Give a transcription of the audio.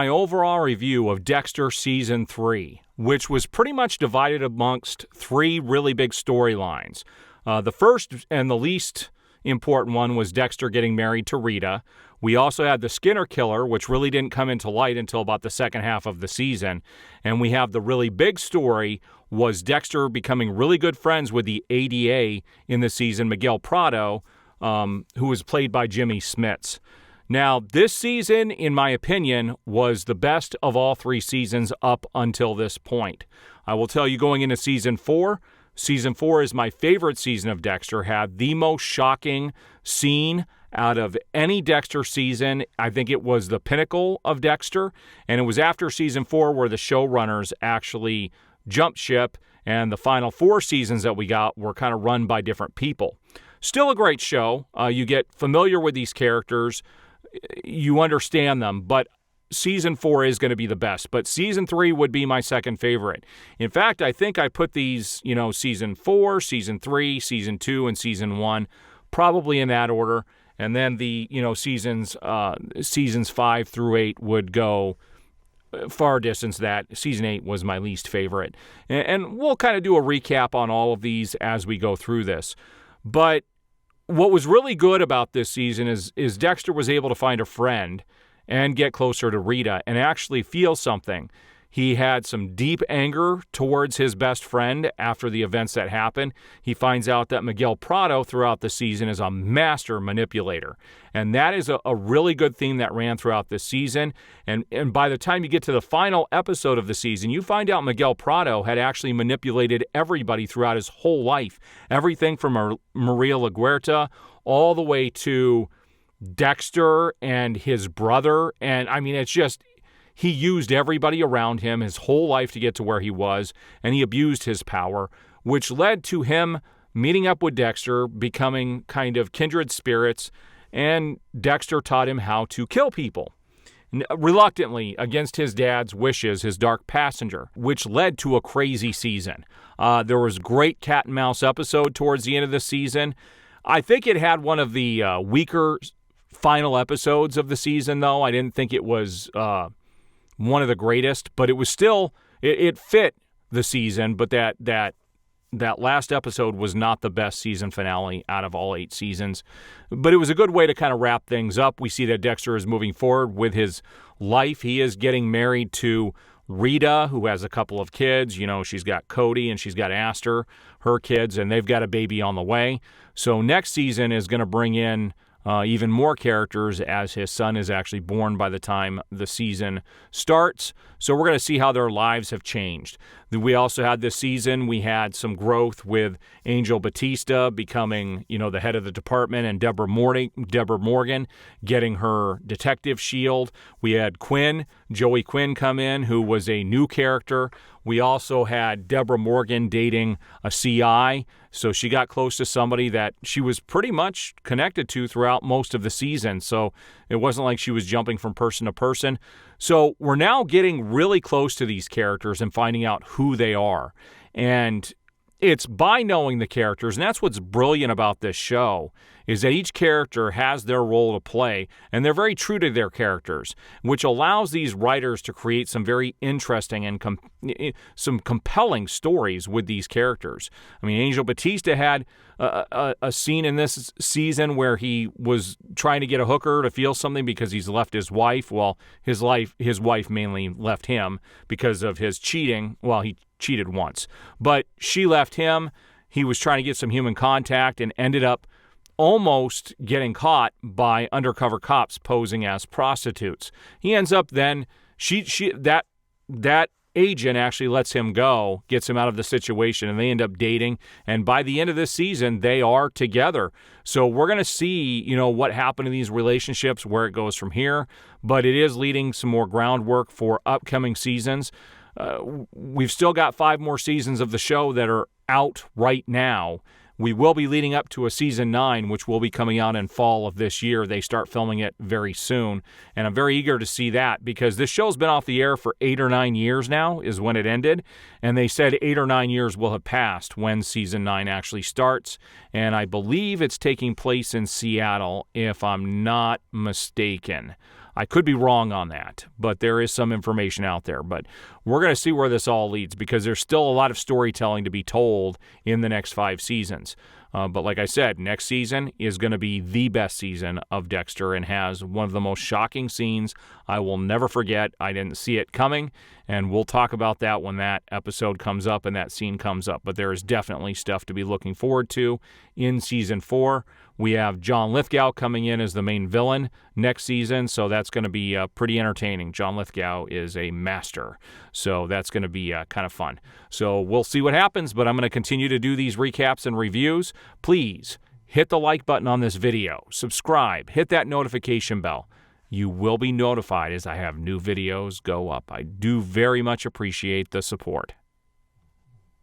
my overall review of Dexter Season 3, which was pretty much divided amongst three really big storylines. The first and the least important one was Dexter getting married to Rita. We also had the Skinner killer, which really didn't come into light until about the second half of the season. And we have the really big story was Dexter becoming really good friends with the ADA in the season, Miguel Prado, who was played by Jimmy Smits. Now, this season, in my opinion, was the best of all three seasons up until this point. I will tell you, going into Season 4 is my favorite season of Dexter, had the most shocking scene out of any Dexter season. I think it was the pinnacle of Dexter, and it was after Season 4 where the showrunners actually jumped ship, and the final 4 seasons that we got were kind of run by different people. Still a great show. You get familiar with these characters. You understand them, but Season 4 is going to be the best. But Season 3 would be my second favorite. In fact, I think I put these, Season 4, Season 3, Season 2, and Season 1 probably in that order. And then the, seasons 5 through 8 would go far distance. That Season 8 was my least favorite. And we'll kind of do a recap on all of these as we go through this. But what was really good about this season is Dexter was able to find a friend and get closer to Rita and actually feel something. He had some deep anger towards his best friend after the events that happened. He finds out that Miguel Prado throughout the season is a master manipulator. And that is a really good theme that ran throughout this season. And by the time you get to the final episode of the season, you find out Miguel Prado had actually manipulated everybody throughout his whole life. Everything from Maria LaGuerta all the way to Dexter and his brother. And I mean, it's just, he used everybody around him his whole life to get to where he was, and he abused his power, which led to him meeting up with Dexter, becoming kind of kindred spirits, and Dexter taught him how to kill people. Reluctantly, against his dad's wishes, his dark passenger, which led to a crazy season. There was a great cat and mouse episode towards the end of the season. I think it had one of the weaker final episodes of the season, though. I didn't think it was one of the greatest, but it was still, it fit the season, but that last episode was not the best season finale out of all 8 seasons. But it was a good way to kind of wrap things up. We see that Dexter is moving forward with his life. He is getting married to Rita, who has a couple of kids. She's got Cody and she's got Aster, her kids, and they've got a baby on the way. So next season is going to bring in even more characters, as his son is actually born by the time the season starts. So we're going to see how their lives have changed. We also had this season, we had some growth with Angel Batista becoming, the head of the department, and Deborah Morgan getting her detective shield. We had Joey Quinn come in, who was a new character. We also had Deborah Morgan dating a CI, so she got close to somebody that she was pretty much connected to throughout most of the season, so it wasn't like she was jumping from person to person. So we're now getting really close to these characters and finding out who they are. And it's by knowing the characters, and that's what's brilliant about this show, is that each character has their role to play, and they're very true to their characters, which allows these writers to create some very interesting and some compelling stories with these characters. I mean, Angel Batista had a scene in this season where he was trying to get a hooker to feel something because he's left his wife. Well, his wife mainly left him because of his cheating. Well, he cheated once, but she left him. He was trying to get some human contact and ended up almost getting caught by undercover cops posing as prostitutes. He ends up then, that agent actually lets him go, gets him out of the situation, and they end up dating. And by the end of this season, they are together. So we're going to see, what happened in these relationships, where it goes from here. But it is leading some more groundwork for upcoming seasons. We've still got 5 more seasons of the show that are out right now. We will be leading up to a season 9, which will be coming out in fall of this year. They start filming it very soon, and I'm very eager to see that, because this show's been off the air for 8 or 9 years now is when it ended, and they said 8 or 9 years will have passed when season 9 actually starts, and I believe it's taking place in Seattle, if I'm not mistaken. I could be wrong on that, but there is some information out there. But we're going to see where this all leads, because there's still a lot of storytelling to be told in the next 5 seasons. But like I said, next season is going to be the best season of Dexter and has one of the most shocking scenes I will never forget. I didn't see it coming, and we'll talk about that when that episode comes up and that scene comes up. But there is definitely stuff to be looking forward to in Season 4. We have John Lithgow coming in as the main villain next season, so that's going to be pretty entertaining. John Lithgow is a master, so that's going to be kind of fun. So we'll see what happens, but I'm going to continue to do these recaps and reviews. Please hit the like button on this video, subscribe, hit that notification bell. You will be notified as I have new videos go up. I do very much appreciate the support.